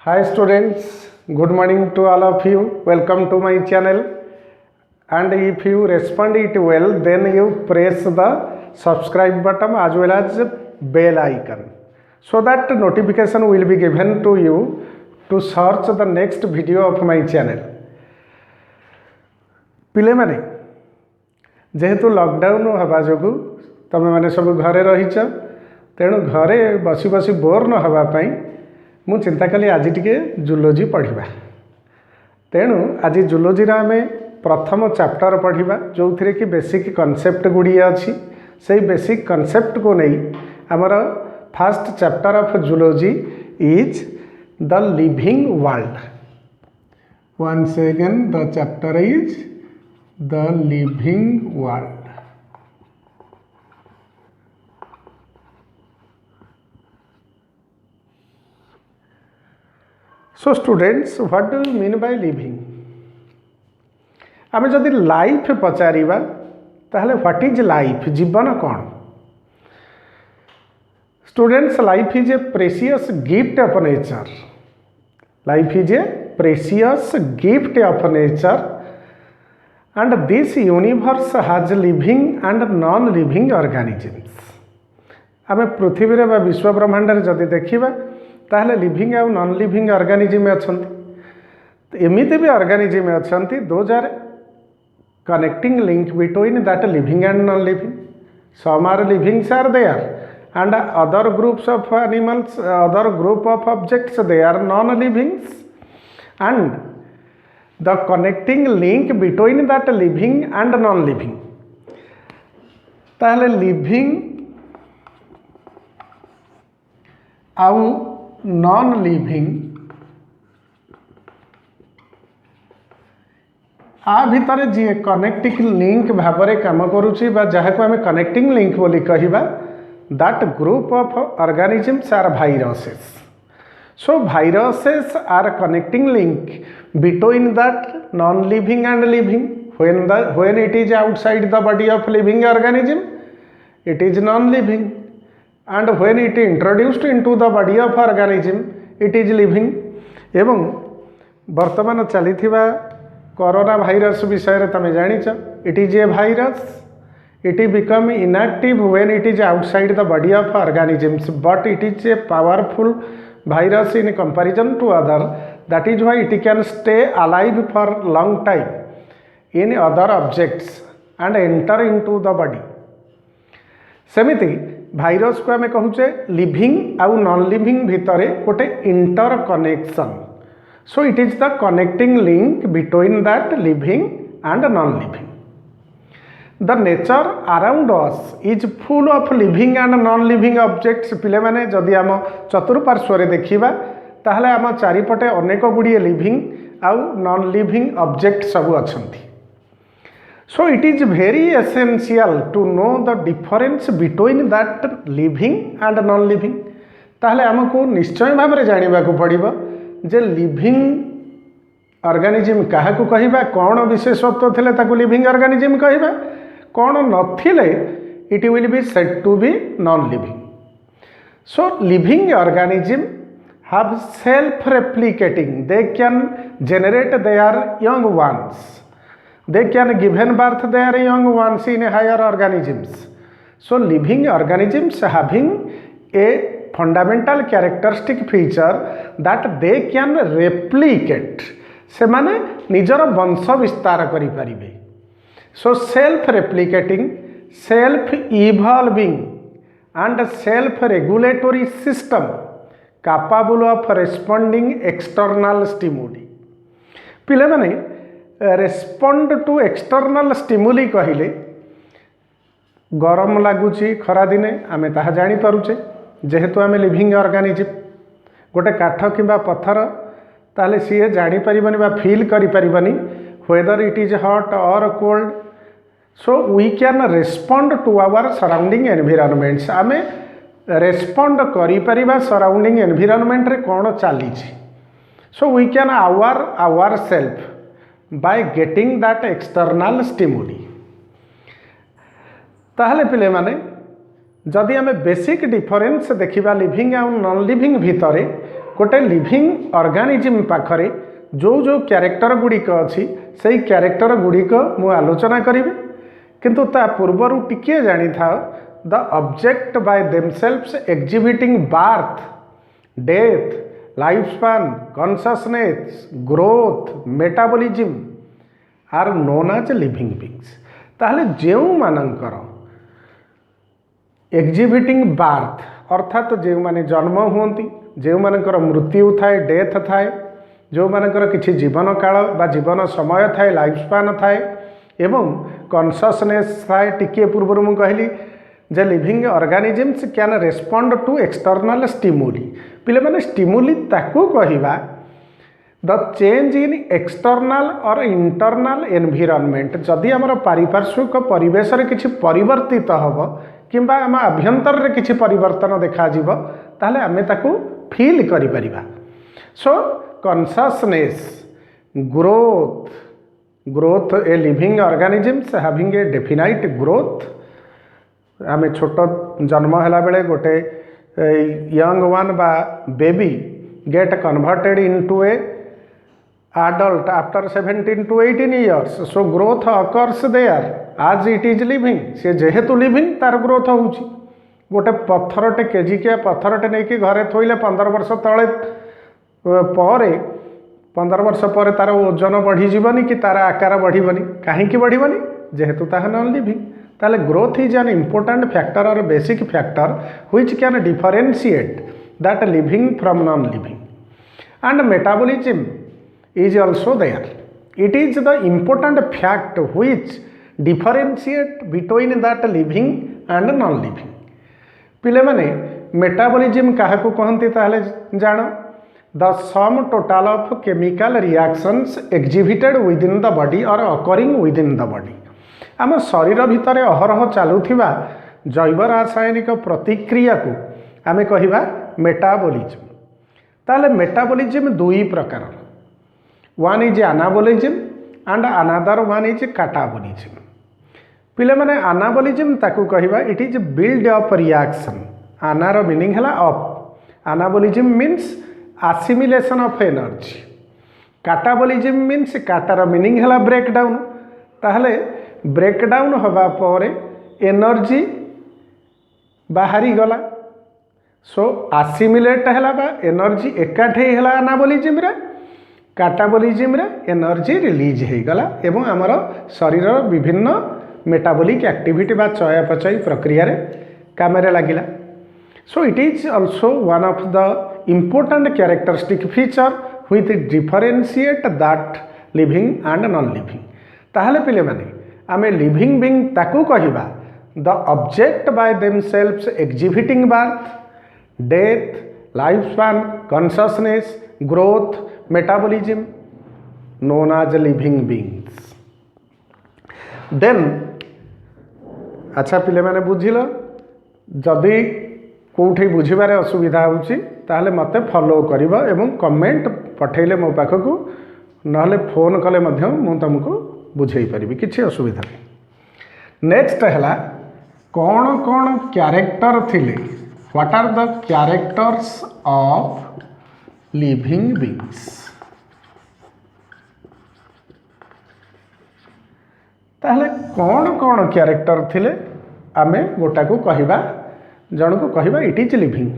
Hi students, good morning to all of you. Welcome to my channel. And if you respond it well, then you press the subscribe button as well as bell icon, so that notification will be given to you to search the next video of my channel. पिले माने जेहेतु lockdown हवा जोगु तमे माने सब घरे रहिछ, तेणु घरे बसी बसी बोर न हवा पाई मु चिंता कली आज टिके जूलोजी पढ़िबा। तेणु आज जूलोजी आम प्रथम चैप्टर पढ़िबा जो थी कि बेसिक कॉन्सेप्ट गुड़िए अच्छी से बेसिक कॉन्सेप्ट को नहीं आमर first chapter of zoology is the living world. Once again the chapter is the living world. So students, what do you mean by living? आमे जदि लाइफ पचारिबा ताहले व्हाट इज लाइफ, जीवन कौन? Students, life is a precious gift of nature. Life is a precious gift of nature and this universe has living and non living organisms। आमे पृथ्वी रे बा विश्व ब्रह्मांड रे जदि देखिबा ताहले लिविंग और नॉन लिविंग ऑर्गेनिज्म अच्छी। एमती भी ऑर्गेनिज्म अच्छी those are connecting link between that living and non living. Some are livings are there and other groups of animals, other group of objects they are non livings, and the connecting link between that living and non living. ताहले living आउ non living आ भितर जी connecting link भाव में काम करुच्ची जहाँ को आम कनेक्टिंग लिंक बोली कहवा, that group of organisms are viruses. So viruses are connecting link between that non living and living. when it is outside the body of living organism it is non living, and when it is introduced into the body of organism it is living। एवं वर्तमान चलीथिबा corona virus विषय तुम जानिच, it is a virus, it become inactive when it is outside the body of organisms, but it is a powerful virus in comparison to other, that is why it can stay alive for long time in other objects and enter into the body. सेमिति virus को आम कहूचे living आउ non living भितर गोटे interconnection. So it is the connecting link between that living and non living. The nature around us is full of living and non living objects. पिले माने जदि आम चतुर्पार्श्व देखिबा ताहले आम चारिपटे अनेक गुड़िए लिविंग आउ नॉन लिविंग ऑब्जेक्ट सब अछंती। So it is very essential to know the difference between that living and non living। ताहले आमको निश्चय भाव में जानिबा को पड़िबो जे लिविंग ऑर्गेनिज्म काहा को कहिबा, कौन विशेषत्व थिले ताको लिविंग ऑर्गेनिज्म कहिबा, कौन नथिले it will be said to be non living. So living organism have self replicating, they can generate their young ones, they can given birth their young ones in higher organisms। So living organisms having a fundamental characteristic feature that they can replicate, से माने निजर वंश विस्तार करि परिबे। So self replicating, self evolving and self regulatory system capable of responding external stimuli। पिले माने respond to external stimuli कहले गरम लगुच खरा दिने आमे ताहा जानी पारुचे, जेहेतु आमे लिविंग ऑर्गेनिज्म गोटे काठ किंबा पत्थर ताले सी जानी परिबनी बा फील करि परिबनी वेदर इट इज हॉट और cold. So we can respond to our surrounding environments. आमे रेस्पॉन्ड करि परिबा सराउंडिंग एनवायरनमेंट रे कोन चली। So we can our self by getting that external stimuli। ताहले पिले माने जदि आमे बेसिक डिफरेंस देखिबा लिविंग और नॉन लिविंग भितरे गोटे लिविंग ऑर्गेनिज्म पाखरे जो जो कैरेक्टर गुड़िक अच्छी से कैरेक्टर गुड़िक मु आलोचना करी किंतु ता पूर्वर टिके जानी था the object by themselves exhibiting birth death life span consciousness growth metabolism are known as living beings ताहले जेउ मानकर एग्जिबिटिंग बार्थ अर्थात जो माने जन्म हुंती जो मानकर मृत्यु थाए डेथ थाए जो मानकर किछि जीवन काल बा जीवन समय थाए लाइफ स्पान थाए एवं कॉन्शसनेस थाए टिके पूर्व मु कहली जे living organisms can respond to external stimuli पिले माने स्टिमुली ताकू कहिबा द चेंज इन एक्सटर्नल और इंटरनल एनवायरनमेंट जदि आमर पारिपार्श्विक परिवेश रे किछि परिवर्तित हबो किंबा आम आभ्यंतर रे किछि परिवर्तन देखा जीवो ताहले आमे ताकू फील करि परिबा so consciousness growth a living organisms having a definite growth आमे छोट जन्म हैला बेले गोटे यंग वन बा baby get converted into a adult after 17 to 18 years so growth occurs there as it is living से जेहेतु लिविंग तार ग्रोथ होउची गोटे पत्थरटे केजिकिया पत्थरटे नहीं कि घरे थोइले 15 वर्ष तले पर 15 वर्ष पर तार ओजन बढ़ी जीवनी कि तार आकार बढ़ीबनी काहे कि बढ़ीबनी जेहेतु ताहा नॉन लिविंग ताले growth is an important factor और basic factor which can differentiate that living from non living and metabolism is also there. It is the important fact which differentiate between that living and non-living. पिले माने metabolism काहे को कहंती ताहले जानो the sum total of chemical reactions exhibited within the body or occurring within the body. आम शरीर भितर अहरह चलुथिबा जैव रासायनिक प्रतिक्रिया को आमे कहिबा मेटाबॉलिज्म ताहले मेटाबॉलिज्म दुई प्रकार one is anabolism and another one is catabolism पिले माने anabolism ताकू कहिबा it is build up reaction ana रो मीनिंग हला up anabolism means assimilation of energy catabolism means kata row meaning हला break down ताहले break down हवा परे एनर्जी बाहरी गला सो assimilate हला बा एनर्जी एकाठे हला anabolism रे काटाबोलिज्म रे एनर्जी रिलीज हो गला एवं आमर शरीर विभिन्न मेटाबॉलिक एक्टिविटी बा चयापचय प्रक्रिया रे काम रे लागिला so it is also one of the important characteristic feature which differentiate that living and non living ताहले पिले माने आमे लिविंग बीइंग ताकू कहिबा the object by themselves exhibiting birth death life span consciousness growth metabolism known as living beings then अच्छा पिले माने बुझिल जदि कोठी बुझिबारे असुविधा होउची ताहले मते फॉलो करिबा एवं कमेंट पठेले मो पाखकू नहले फोन कले मध्य मु तुमको बुझेई परिबी किछि असुविधा नहीं नेक्स्ट हला कौन कौन कैरेक्टर थिले what are the characters of living beings ताहले कौन कौन कैरेक्टर थिले आमे गोटा को कहिबा जन को कहिबा इट इज लिविंग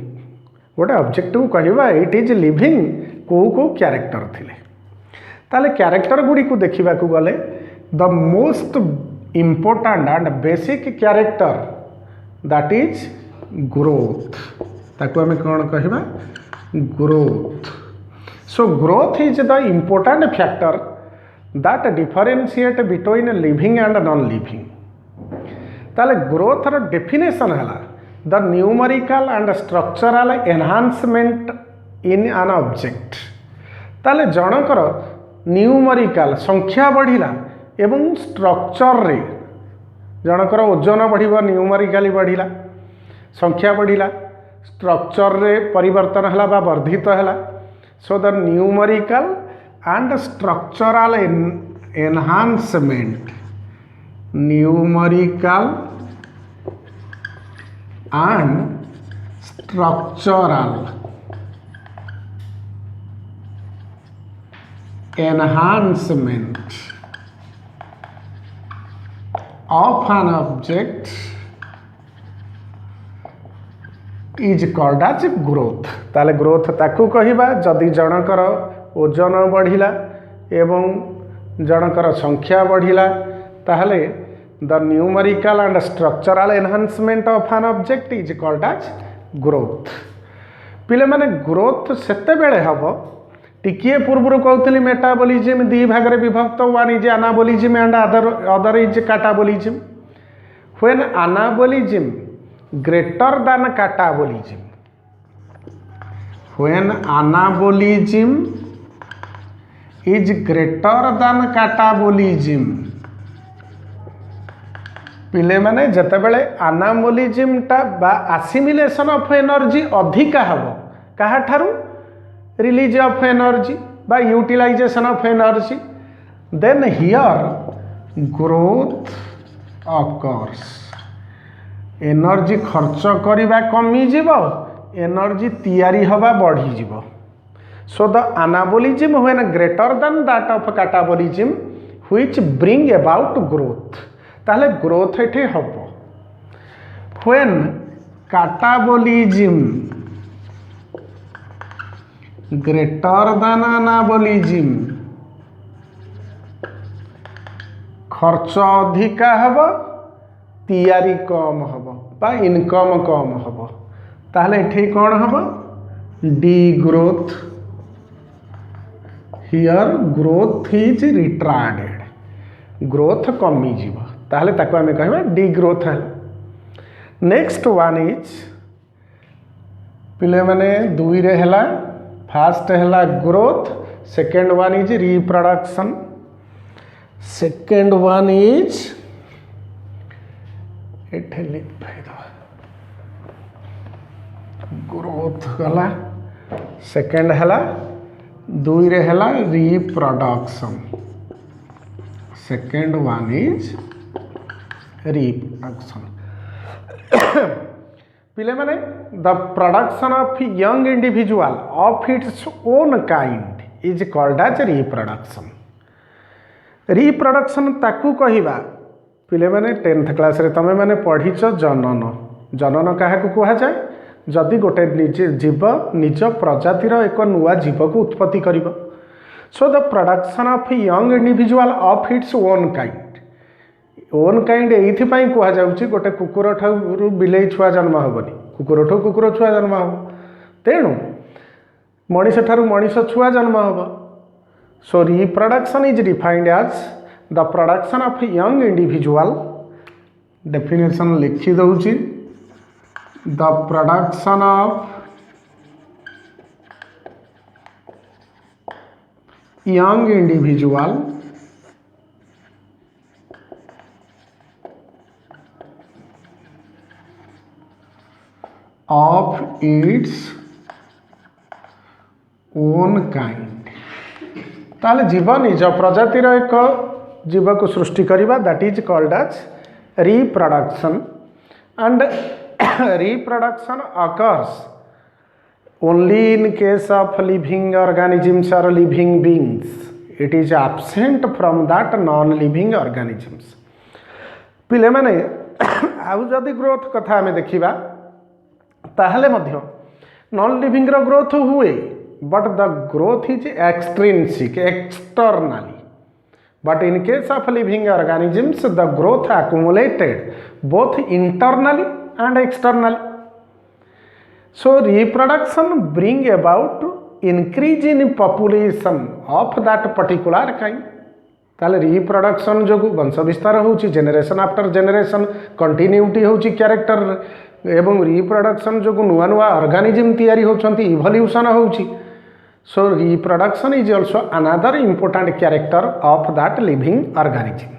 गोटे ऑब्जेक्ट को कहिबा इट इज लिविंग को कैरेक्टर थिले ताहले कैरेक्टर गुडी को देखिबा को गले the most important and basic character that is growth ताको आमे कौन कहिबा growth so growth is the important factor that differentiate between living and non living ताले growth रो definition हला the numerical and structural enhancement in an object ताले जनकर numerical संख्या बढ़िला एवं structure रे जनकर ओजन बढ़िबा numerically बढ़िला संख्या बढ़िला स्ट्रक्चर रे परिवर्तन हला बा वर्धित हला so the numerical and structural enhancement numerical and structural enhancement of an object is called as growth। ताले ग्रोथ ताकू कहिबा जदि जनकर ओजन बढ़िला एवं जनकर संख्या बढ़िला ताहले the numerical and structural enhancement of an object is called as growth. पिले माने ग्रोथ सेते बेले हबो टिकिए पूर्व कहूली मेटाबॉलिज्म दी भाग में विभक्त one is anabolism and other is catabolism. When anabolism greater than catabolism, when anabolism is greater than catabolism, पिले माने जेतेबेले एनाबॉलिज्म टा बा एसिमिलेशन ऑफ एनर्जी अधिका हबो काहा ठारू रिलीज ऑफ एनर्जी बा utilization of energy, then here growth occurs. Energy खर्च करिबा कमी जीव, एनर्जी तैयारी हवा बढ़ी जीव। So the anabolism when greater than that of catabolism which bring about growth. ताहले ग्रोथ एठे हबो when catabolism greater than anabolism, खर्च अधिका हब तैयारी कम हब बा इनकम कम हब, ताहले एठी कौन हब डी growth. Here growth is retarded, growth कमी जीव, ताहले ताको आमे कहबा डी ग्रोथ है। नेक्स्ट वन इज पिले माने दुई रे हला फास्ट है growth, second one is reproduction, second one is growth गला, सेकेंड है दुई रे है reproduction, second one is reproduction. पिले माने the production of young individual of its own kind is called as reproduction. Reproduction ताकू कहिबा पिले माने 10th क्लास रे तमे माने पढ़ीच जनन। जनन काहाकू कहा जाए जदि गोटे निज जीव निज प्रजातिर एक नुआ जीव को उत्पत्ति करिबो। So the production of young individual of its own kind, own kind एथि पई कहा जाउची गोटे कुकुर ठारू बिलेई छुआ जन्म होबनी, कुकुर ठू कुकुर छुआ जन्म हो, तेणु मनीष ठारू मनीष छुआ जन्म होब। So reproduction is defined as the production of young individual, definition लिखि दउची the production of young individual of its own kind। ताले जीव निज प्रजातिर एक जीव को सृष्टि करिबा that is called as reproduction. And reproduction occurs only in case of living organisms और living beings, it is absent from that non living organisms. पिले माने आउ जदि ग्रोथ कथा आमे देखिबा ताहले मध्य नॉन लिविंग रो ग्रोथ हुए, but the growth is extrinsic externally, but in case of living organisms the growth accumulated both internally and externally। So reproduction bring about increase in population of that particular kind। ताले reproduction जो वंश विस्तार होची, generation after generation continuity होची character, एवं reproduction जो नुआ नुआ ऑर्गेनिज्म तैयारी होचंती, इवोल्यूशन होची। सो reproduction is also another important character of that living organism.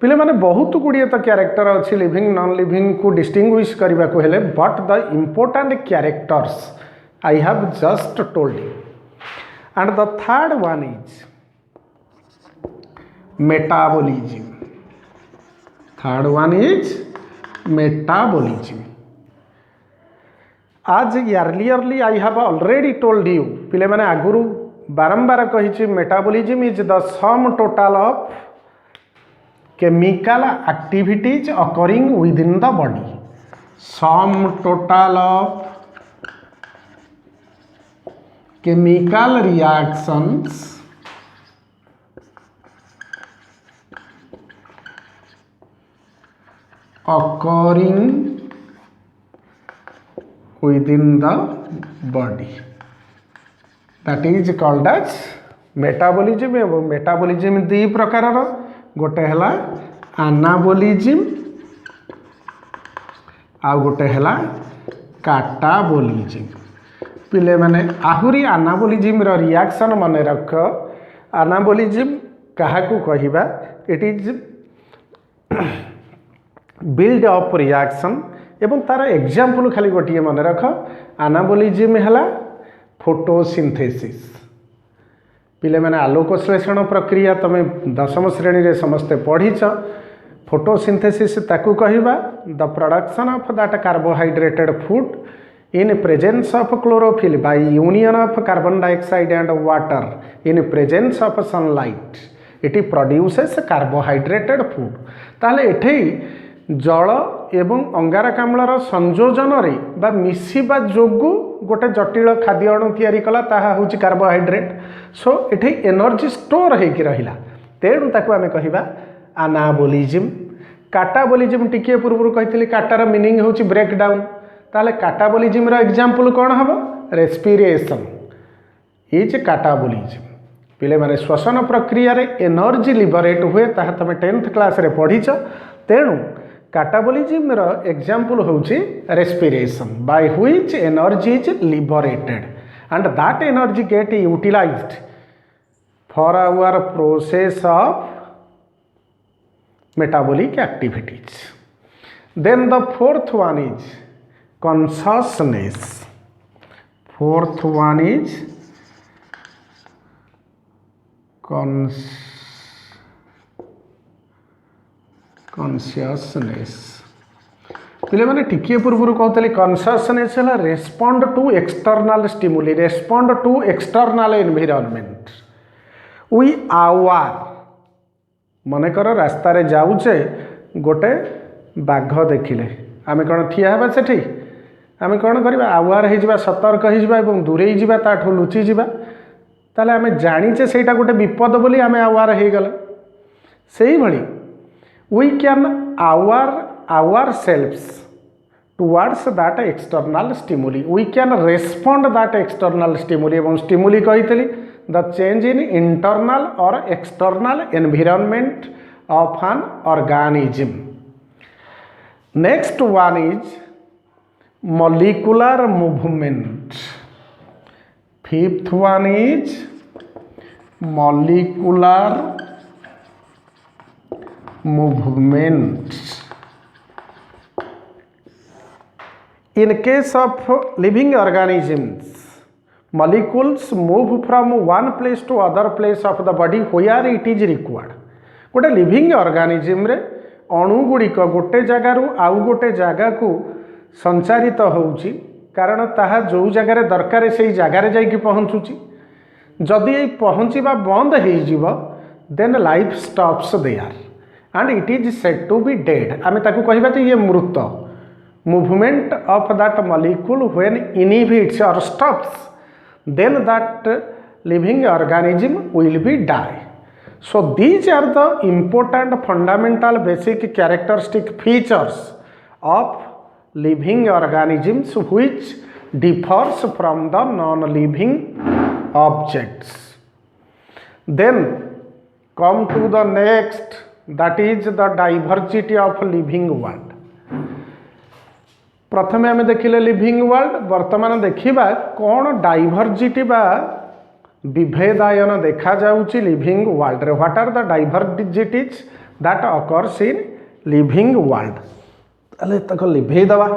पिले माने बहुत गुड़िए तो कैरेक्टर अच्छी लिविंग नॉन लिविंग को डिस्टिंग्विश करने को हेले, but the important characters I have just told you. And the third one is metabolism. Third one is metabolism. आज earlierly I have already told you, पिले माने आगुरु बारंबार कही metabolism is the sum total of chemical activities occurring within the body, sum total of chemical reactions occurring within the body, that is called as metabolism. एवं metabolism दी प्रकार गोटे है anabolism आ गोटे है काटाबॉलिज्म। पिले माने आहुरी एनाबॉलिज्म रो रिएक्शन मन रख। एनाबॉलिज्म कहा को कहिबा, it is build up reaction एवं तार एग्जांपल खाली गोटे मन रख। एनाबॉलिज्म है फोटोसिंथेसिस। पिले माने आलोक श्लेषण प्रक्रिया तुम दशम श्रेणी रे समस्ते पढ़ीच। फोटोसिंथेसिस ताकू कहिबा the production of that carbohydrated food in presence of chlorophyll by union of carbon dioxide and water in presence of sunlight, it produces carbohydrated food। ताले एठे जल एवं अंगारकाम्लर संयोजन रे बा मिसिबा जोगु गोटे जटिल खाद्य अणु तैयारी कला, ताहा होची कार्बोहाइड्रेट। सो एठे एनर्जी स्टोर हेकि रहिला, तेणु ताकू आमे कहिबा एनाबॉलिज्म। काटाबॉलिज्म टिके पूर्व कहितली, काटार मीनिंग होची ब्रेक डाउन। ताले काटाबॉलिज्म रो एग्जांपल कौन हम? Respiration is catabolism. पिले माने श्वसन प्रक्रिया रे एनर्जी लिबरेट हुए, ताहा तमे 10th क्लास रे पढ़ीच। तेणु काटाबॉलिज्म रो एग्जांपल होची respiration by which energy is liberated and that energy get utilised for our process of metabolic activities. Then the fourth one is consciousness. Fourth one is consciousness। पिले माने टिके पूर्व कहते कॉन्शियसनेस है respond to external stimuli, respond to external environment. We our मनकर रास्ता रे जाऊचे, गोटे बाघ देखिले आमे कौन ठिया हेबा सेठी, आमे कौन करबा आवार हो सतर्क हो दूरे जावा ताठू लुचि जावा, ताले आमे जानिचे सेटा गोटे विपद बोली आमे आवार हो गले। सेही भली we can our selfs towards that external stimuli, we can respond that external stimuli. एवं स्टिमुली कही द चेंज इन इंटरनल और external environment of an organism. Next one is molecular movement। Fifth one is molecular movement। In case of living organisms, molecules move from one place to other place of the body where it is required। गोटे living organism रे अणु गुड़िक गोटे जगार आउ गोटे जगह को संचारित होउची, कारण ताहा जो जगार दरकार से जगार जाइकी पहुँचुची। जदि ये पहुँचवा बंद हो then life stops there and it is said to be dead. आमे ताकू कहिबा जे ये मृत। Movement of that molecule when inhibits और stops then that living organism will be die. So these are the important fundamental basic characteristic features of living organisms which differs from the non-living objects। Then come to the next, that is the diversity of living world। प्रथमे आमे देखिले living world, वर्तमान देखिबा कौन diversity बा विभेदायन देखा जाउची लिविंग वर्ल्ड रे। What are the diversities that occurs in living world. ताले तक लिभे दवा।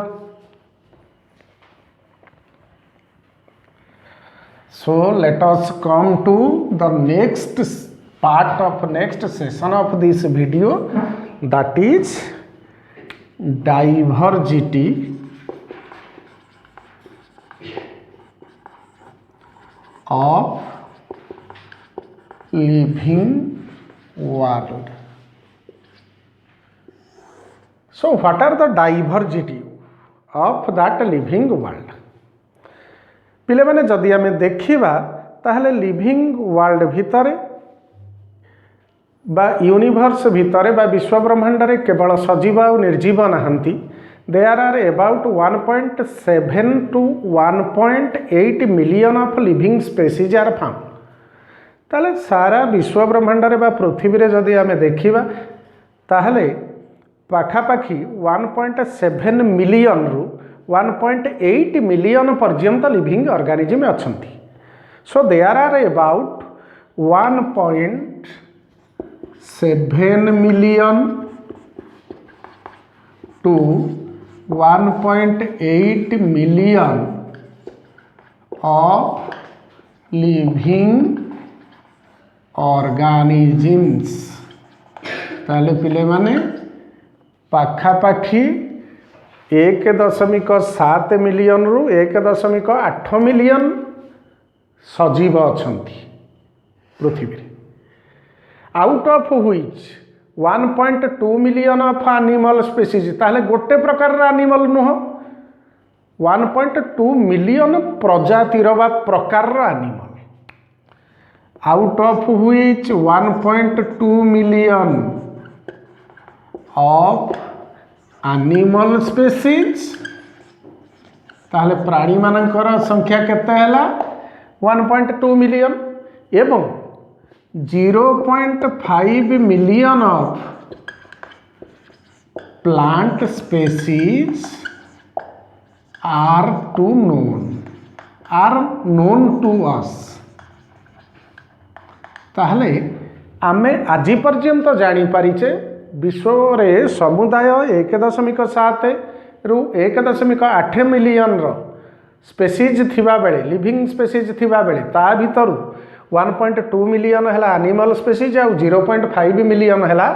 So let us come to the next part of next session of this video, that is diversity of living world. So what are the diversity of that living world? पिले माने जदि आमे देखिबा ताहले लिविंग वर्ल्ड भितरे बा universe भितरे बा विश्व ब्रह्मांड रे केवल सजीव और निर्जीव नाहंती. There are about 1.7 to 1.8 million of living species are found. ताहले सारा विश्व ब्रह्मांड रे बा पृथ्वी रे जदि आमे देखिबा ताहले पाखापाखी 1.7 मिलियन रु 1.8 मिलियन पर्यंत लिविंग ऑर्गेनिज्म अछंती. So there are about 1.7 million to 1.8 million of living organisms. ताले पिले माने पाखापाखी 1.7 मिलियन रु 1.8 मिलियन सजीव अछंती पृथ्वी रे. Out of which 1.2 million of animal species. ताहले गोटे प्रकार एनिमल नुह 1.2 मिलियन प्रजातिर बा प्रकार animal. Out of which 1.2 million of animal species. ताहले प्राणी मानकर संख्या केते हला 1.2 मिलियन एवं 0.5 million of plant species are known to us. ताहले आमे आजि पर्यंत जानी पारिचे विश्व रे समुदाय 1.7 रु 1.8 मिलियन रो स्पेसीज थिबा बेले लिविंग स्पेसीज थिबा बेले ता भितरु 1.2 मिलियन हैला एनिमल स्पेसीज और 0.5 मिलियन हैला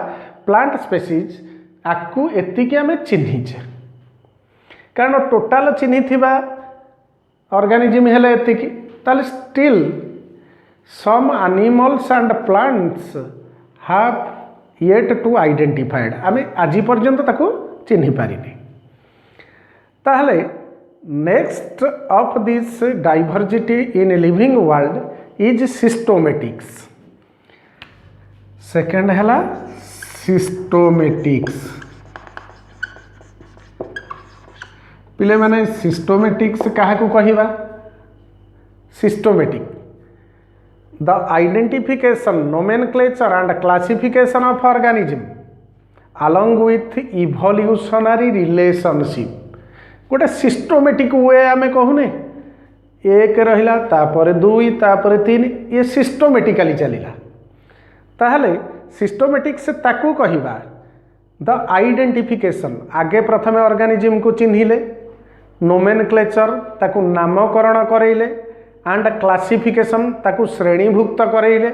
प्लांट स्पेसीज. आकु एतिके आमे चिन्हिचे कारण टोटाल चिन्हि थिबा ऑर्गेनिज्म हेले एतिकी. ताले still some animals and plants have yet to identified. आमे आजि पर्यंत ताको चिन्हि पारिनी. ताहले next of this diversity in living world is systematics. Second हैला सिस्टोमेटिक्स. पिले माने सिस्टोमेटिक्स काहा को कहिबा. सिस्टोमेटिक the identification, nomenclature and classification of organism along with evolutionary relationship. गोटे सिस्टोमेटिक वे आमे कहूने एक रहिला तापर 2 तापर 3 ये सिस्टोमेटिकली चलिला. ताहले सिस्टोमेटिक से ताकू कहिबा द आइडेंटिफिकेशन. आगे प्रथमे ऑर्गेनिज्म को चिन्हिले, नोमेनक्लेचर ताकू नामकरण करैले एंड क्लासिफिकेशन ताकू श्रेणीभुक्त करैले.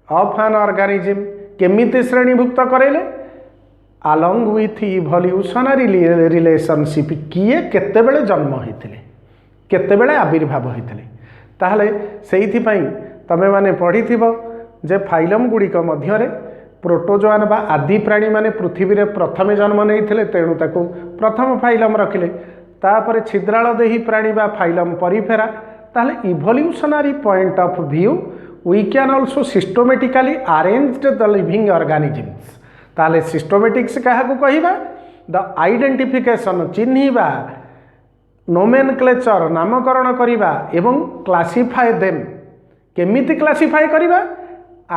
ऑफ एन ऑर्गेनिज्म केमिति श्रेणीभुक्त करैले along with evolutionary relationship. किए केते बेले जन्म होइथिले केते बेले आविर्भाव होइथिले. ताहले सेहिथि पई तमे माने पढिथिबो जे फाइलम गुड़िक मध्यरे प्रोटोजोआन बा आदि प्राणी माने पृथ्वी रे प्रथमे जन्म नैथिले तेणु ताकू प्रथम फाइलम रखिले. तापर छिद्राल देही प्राणी बा फाइलम परिफेरा. ताहले evolutionary point of view we can also systematically arranged the living organisms. ताहले सिस्टोमेटिक्स काहा को कहिबा द आइडेंटिफिकेशन चिन्हिबा, नोमेनक्लेचर नामकरण करिबा एवं क्लासिफाई देम. केमिति क्लासिफाई करिबा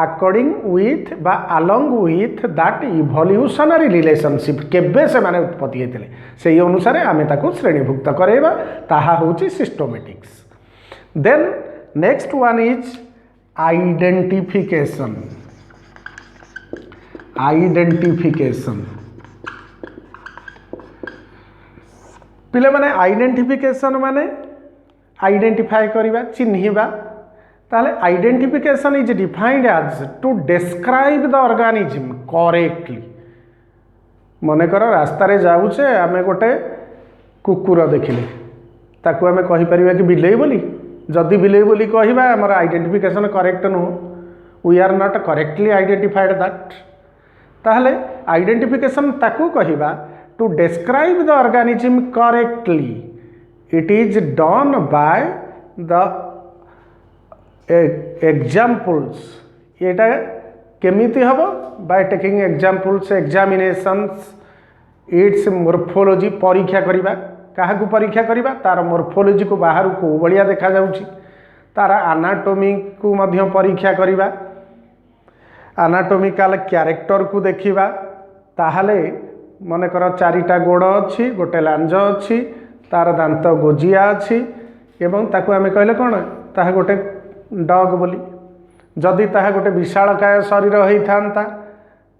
अकॉर्डिंग विथ बा along with that evolutionary relationship. केबे से माने उत्पत्ति हेतिले सेही अनुसार आमे ताको श्रेणीभुक्त करेबा. ताहा होची systematics. Then next one is identification. Identification पिले माने आइडेंटिफिकेशन माने आइडेंटिफाई करिबा चिन्हिबा. ताहले identification is defined as to describe the organism correctly. मन कर रास्ता रे जाउछे आमे गोटे कुकुर देखिले ताकू आमे कहि परिबा कि बिलेई बोली. जदि बिलेई बोली कहिबा हमर आइडेंटिफिकेशन करेक्ट नु we are not correctly identified that ताहले आइडेंटिफिकेशन ताकू कहिबा to describe the organism correctly it is done by the examples येटा केमिति हबो by taking examples examinations its morphology परीक्षा करिबा काहाकू परीक्षा करिबा तार मोर्फोलोजी को बाहर को बलिया देखा जाउची तार एनाटॉमी को मध्य परीक्षा करिबा एनाटॉमिकल कैरेक्टर को देखिबा ताहले मन कर चारिटा गोड़ अच्छी गोटे लांज अच्छी तार दांत गोजिया अच्छी एवं ताकू आमे कहले कोन ताहा गोटे डॉग बोली जदि ताहा गोटे विशालकाय शरीर होइथांता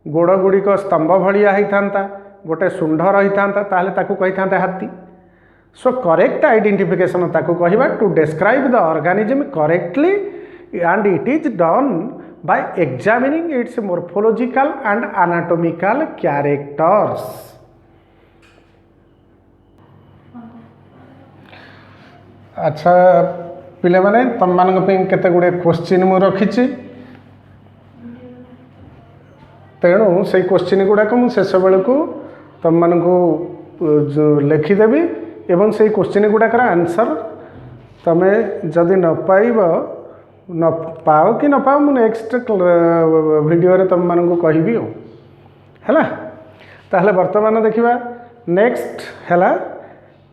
गोड़ गुड़िक स्तंभ भलिया होइथांता गोटे शुंढ रहिथांता ताहले ताकू कहिथांता हाथी सो करेक्ट आइडेंटिफिकेशन ताकू कहिबा to describe the organism correctly and it is done by examining its morphological and anatomical characters. अच्छा पिले माने तुम मान केते गुड़े क्वेश्चन मु रखी तेणु से क्वेश्चन गुड़ाक मुझे शेष बेलू तुम मान लिखिदेवी एवं से क्वेश्चन गुड़ाकर आंसर तुम्हें जदि न पाइब न पाओ कि न पाओ मुझे नेक्स्ट वीडियो रे तुम मानू कहबी है ताहले वर्तमान देखिबा नेक्स्ट है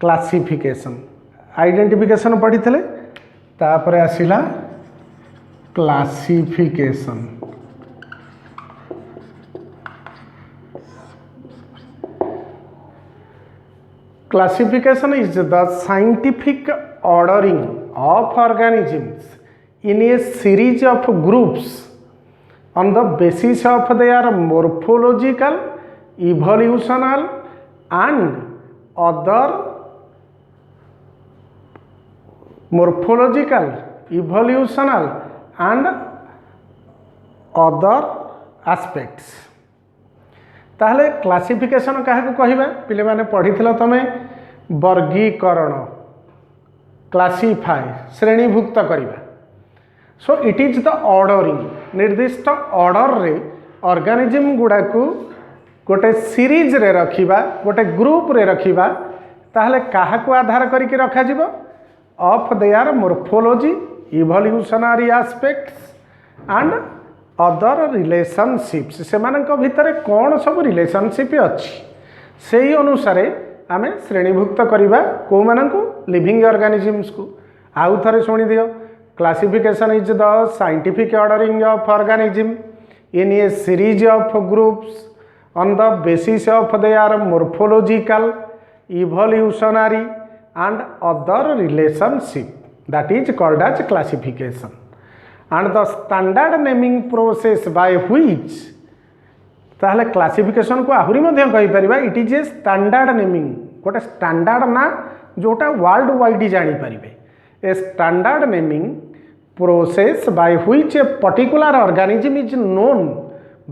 क्लासिफिकेशन आइडेंटिफिकेशन पढ़ी थे तापर आसिला classification classification is the scientific ordering of organisms in a series of groups on the basis of their morphological, evolutional and other morphological, evolutional and other aspects. ताहले क्लासिफिकेशन क्या कहबा पिले माने पढ़ी तमें वर्गीकरण क्लासिफाई श्रेणीभुक्त करवा सो इट इज द ऑर्डरिंग निर्दिष्ट ऑर्डर रे ऑर्गेनिज्म गुड़ा को गोटे सीरीज रे रखिबा गोटे ग्रुप रे रखिबा ताहले काहा को आधार करके रखा जिवो of their morphology evolutionary aspects and other relationships से मानक भितर कौन सब रिलेशनशिप अच्छी से अनुसार आमे श्रेणीभुक्त करवा को मानक लिविंग ऑर्गेनिजम्स को आउ थे शुणी दियो classification is the scientific ordering of organism in a series of groups on the basis of their morphological evolutionary and other relationship that is called as classification and the standard naming process by which ताहले classification को आहुरी मध्य कहि परिबा it is a standard naming गोटे standard ना जोटा world wide जानी परिबे a standard naming process by which a particular organism is known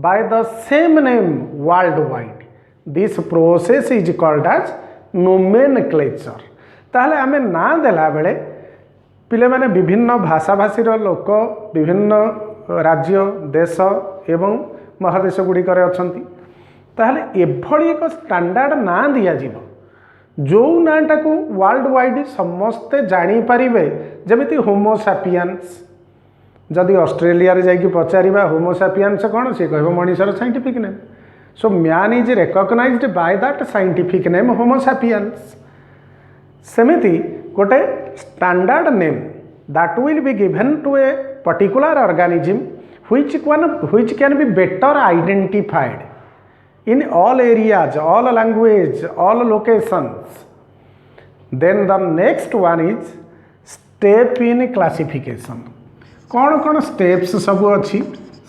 by the same name worldwide this process is called as nomenclature ताहले आमे ना देला बेले पिले माने विभिन्न भाषा भाषी लोक विभिन्न राज्य देश एवं महादेश गुड़िकर अछंती ताहले एभली एक स्टैंडर्ड ना दिया जीवो जो नाटा को वर्ल्ड वाइड समस्ते जानी पारिबे जमिति होमोसापियंस जदि ऑस्ट्रेलिया रे जाइए पचारिबा होमोसापियंस कौन सी कहबो मनीषर scientific name so man is recognised by that scientific name Homo sapiens सेमिति गोटे standard name that will be given to a particular organism which can be better identified in all areas, all language, all locations. Then the next one is step in classification. कौन steps सब अच्छी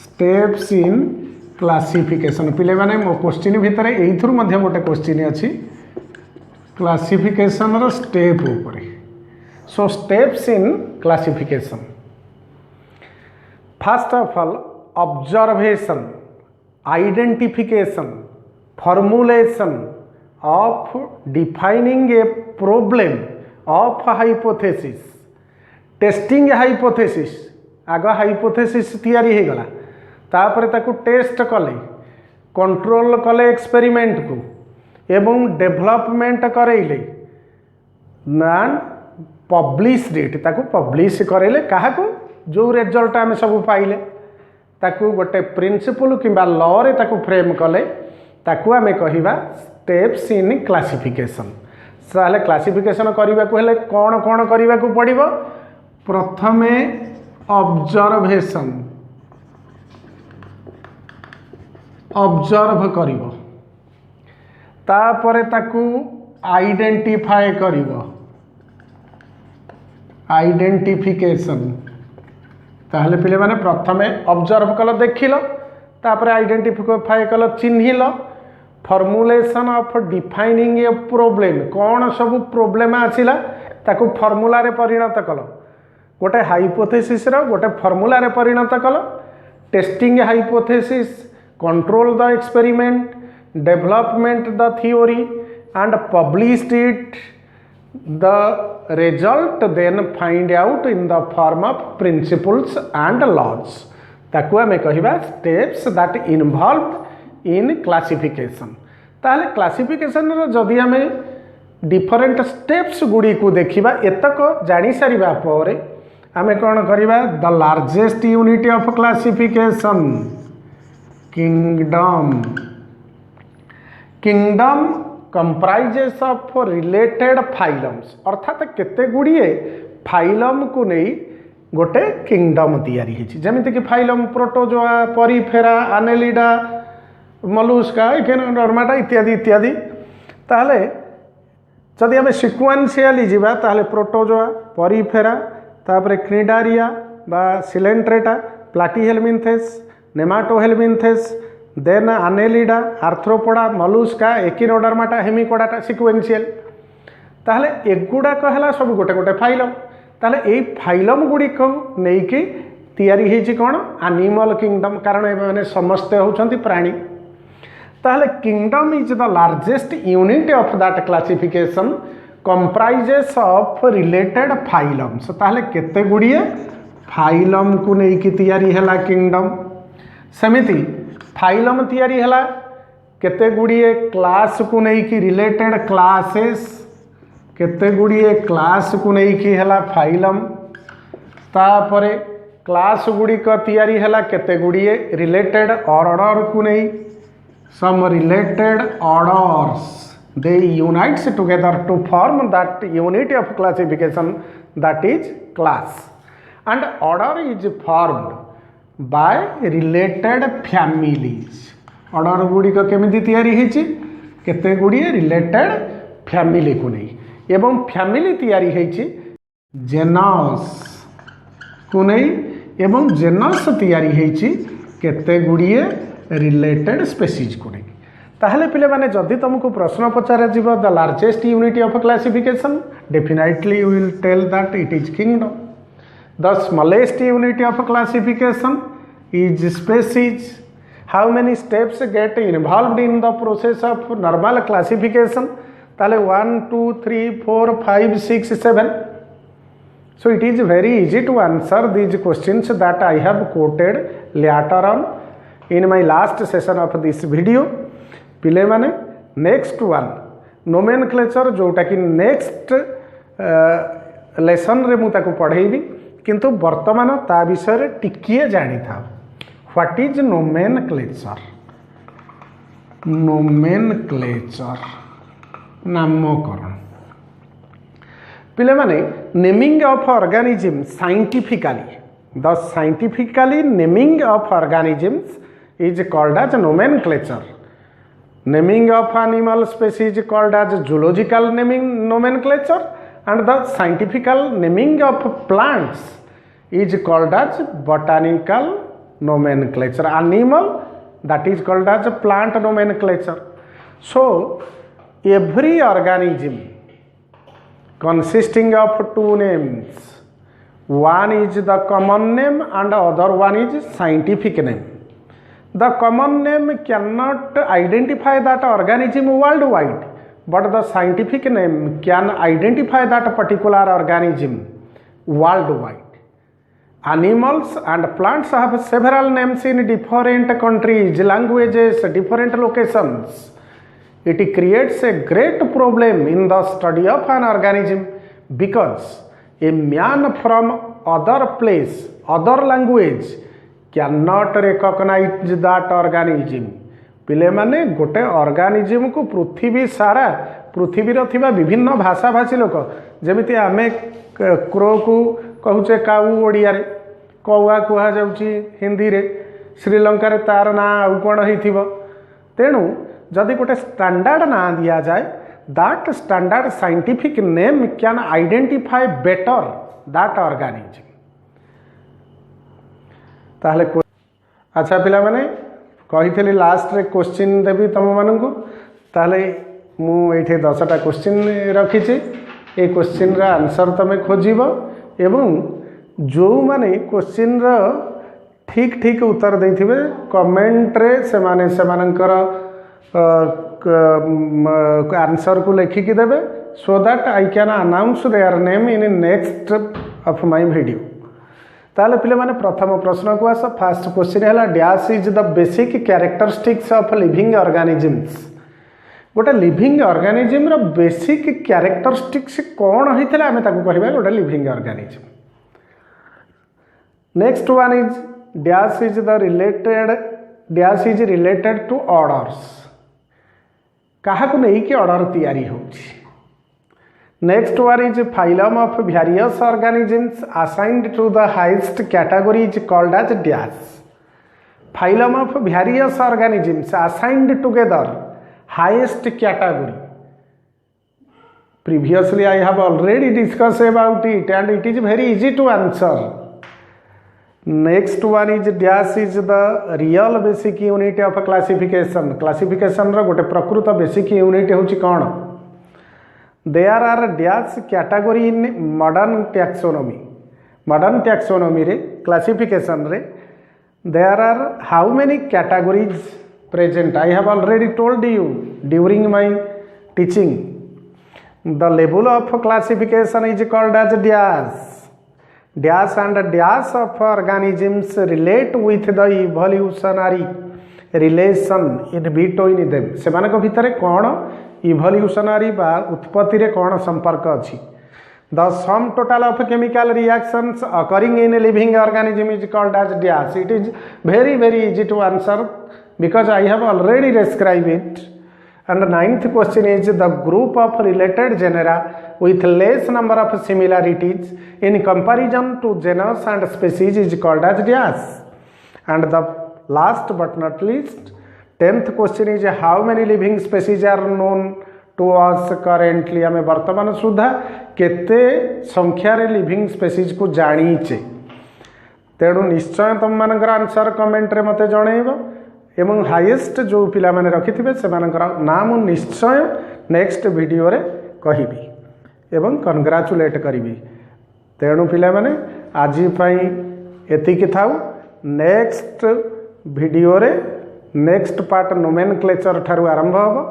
steps in classification पिले माने मो question भितर एइथुर मध्य गोटे question अच्छी classification रो स्टेप ऊपर so steps in classification first of all observation identification formulation of defining a problem of hypothesis testing hypothesis आग हाइपोथेसिस तैयारी हो गला तापर ताकू टेस्ट कले कंट्रोल कले एक्सपेरिमेंट को एवं डेवलपमेंट करेले एंड पब्लिश्ड इट ताकू पब्लिश करेले क्या जो रिजल्ट आम सब पाइले ताकू गोटे प्रिंसिपल किंबा लॉ रे ताकू फ्रेम कले ताकू आमे कहिबा स्टेप्स इन क्लासिफिकेशन। ताहले क्लासिफिकेशन करने को हेले कौन कौन करने को पड़िबो प्रथमे ऑब्जर्वेशन ऑब्जर्व करिवो तापरे ताकू आइडेंटिफाई करिवो आइडेंटिफिकेशन। ताहले पिले माने प्रथमे ऑब्जर्व कल देखिल तापरे आइडेंटिफाई कल चिन्हिल formulation of defining a problem कौन सब प्रोब्लेम आसिला ताकू फॉर्मूला रे परिणत कल गोटे हाइपोथेसिस रो गोटे फॉर्मूला रे परिणत कल testing hypothesis control the experiment development the theory and published it the result then find out in the form of principles and laws ताकू आमे कहिबा steps that involve in classification. ताहले क्लासिफिकेशन रो जदि आमे डिफरेंट स्टेप्स गुडी को देखिबा एतक जानि सारिबा परे आमे कोन करिबा the largest unit of classification kingdom. Kingdom comprises of related phylums अर्थात केते गुड़िए फाइलम को नहीं गोटे किंगडम तैयारी है जमीती कि फाइलम प्रोटोजोआ परिफेरा आनेलिडा मलुस्का नर्माटा इत्यादि इत्यादि। ताहले जदि आम सिक्वेन्शियली जीवा ताहले प्रोटोजोआ परिफेरा तापरे क्निडारिया बा सिलेंट्रेटा प्लाटीहेलमिन्थेस नेमाटोहेलमिन्थेस देन आनेलिडा आर्थ्रोपोडा मलुस्का एकिनोडर्माटा हेमिकोडाटा सिक्वेन्शियल। ताहले एगुड़ाक है सब गोटे गोटे फाइलम ताहले एई फाइलम गुड़िक नेइकी तैयारी हेछि कोन एनिमल किंगडम कारण एमाने समस्ते होउछंती प्राणी। ताहले kingdom is the largest unit of that classification comprises of related phylums. ताहले केते गुड़िए फाइलम को नेइकी तैयारी हैला किंगडम। सेमिति फाइलम तैयारी हैला केते गुड़िए क्लास को नेइकी रिलेटेड क्लासेस केते गुड़िए क्लास को नेइकी हैला फाइलम। तापरे क्लास गुड़िक तैयारी हैला केते गुड़िए रिलेटेड ऑर्डर को नहीं some related orders they unites together to form that unit of classification that is class and order is formed by related families। order गुड़िक केमिति तैयारी हेछि केते गुड़िए रिलेटेड फैमिली को नहीं एवं फैमिली तैयारी हेछि जेनस को नहीं एवं जेनस तैयारी हेछि केते गुड़िए रिलेटेड स्पेसीज को नहीं। ताहले पिले माने जदि तुमको प्रश्न पचारा जीव the largest unit of classification definitely you will tell that it is kingdom. The smallest unit of classification is species. How many steps get involved in the process of normal classification ताहले 1 2 3 4 5 6 7। so it is very easy to answer these questions that I have quoted later on in my last session of this video। पिले माने next one nomenclature जोटा कि next lesson रे मु ताको पढ़ेबी किंतु वर्तमान ता विषय टिकिए जानी था व्हाट इज नोमेनक्लेचर। नोमेनक्लेचर नामकरण पिले माने naming of organism scientifically the scientifically naming of organisms is called as nomenclature। naming of animal species is called as zoological naming nomenclature and the scientifical naming of plants is called as botanical nomenclature। animal that is called as plant nomenclature। so every organism consisting of two names, one is the common name and other one is scientific name। The common name cannot identify that organism worldwide, but the scientific name can identify that particular organism worldwide। animals and plants have several names in different countries, languages, different locations. It creates a great problem in the study of an organism because a man from other place, other language cannot recognize that organism. पिले माने गोटे organism को पृथ्वी सारा पृथ्वी थिबा विभिन्न भाषा भाषी लोक जमिति आमे क्रो को कहूचे काऊ ओडिया रे कौआ कुहा जाउची हिंदी रे श्रीलंका रे तार ना आउ कोन होइथिबो तेणु जदि गोटे स्टैंडर्ड ना दिया जाए that standard scientific name can identify better that organism ताहले अच्छा पिला माने कही लास्ट रे क्वेश्चन देवी तुम मानू ताहले मु ये 10टा क्वेश्चन रखी ये क्वेश्चन रा आंसर तुम खोजिब एवं जो माने क्वेश्चन रा ठीक ठीक उत्तर देथिबे कमेंट रे से माने सेमानकर आंसर को लेखिकी देवे so that I can announce their name in next of my video ताले पिले माने प्रथम प्रश्न को आस फास्ट क्वेश्चन है dash is the basic characteristics of living organisms गोटे लिविंग ऑर्गेनिज्म रो बेसिक कैरेक्टरिस्टिक्स कौन होइतले आमे ताको कहबा गोटे living organism next one is dash is the dash is related to orders कहा को नहीं कि ऑर्डर तैयारी होछि next one is phylum of various organisms assigned to the highest category is called as dash phylum of various organisms assigned together highest category previously I have already discussed about it and it is very easy to answer next one is dash is the real basic unit of classification रो गोटे प्रकृत basic unit होची कौन there are dash category in modern taxonomy रे classification रे there are how many categories present I have already told you during my teaching the level of classification is called as dash and dash of organisms relate with the evolutionary relation in between them सेमानक भितरे कौन evolutionary बा उत्पत्ति रे कौन संपर्क अछि the sum total of chemical reactions occurring in a living organism is called as dash it is very easy to answer because I have already described it and ninth question is the group of related genera with less number of similarities in comparison to genus and species is called as dash and the last but not least 10th question is how many living species are known to us currently आमे वर्तमान सुधा केते संख्या रे living species को जानीचे तेणु निश्चय तुम मानकर आंसर कमेंट रे मते जणैबो एवं हाईएस्ट जो पिला माने रखिथिबे से मानकर नाम निश्चय नेक्स्ट वीडियो रे कहिबी एवं कंग्रेचुलेट करिबी तेणु पिला माने आजि पई एतिकी थाउ नेक्स्ट वीडियो रे नेक्स्ट पार्ट नोमेनक्लेचर ठारू आरंभ होबो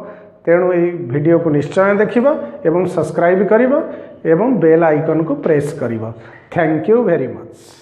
तेणु ये वीडियो को निश्चय देखिबो एवं सब्सक्राइब करिबो एवं बेल आइकन को प्रेस करिबो थैंक यू वेरी मच।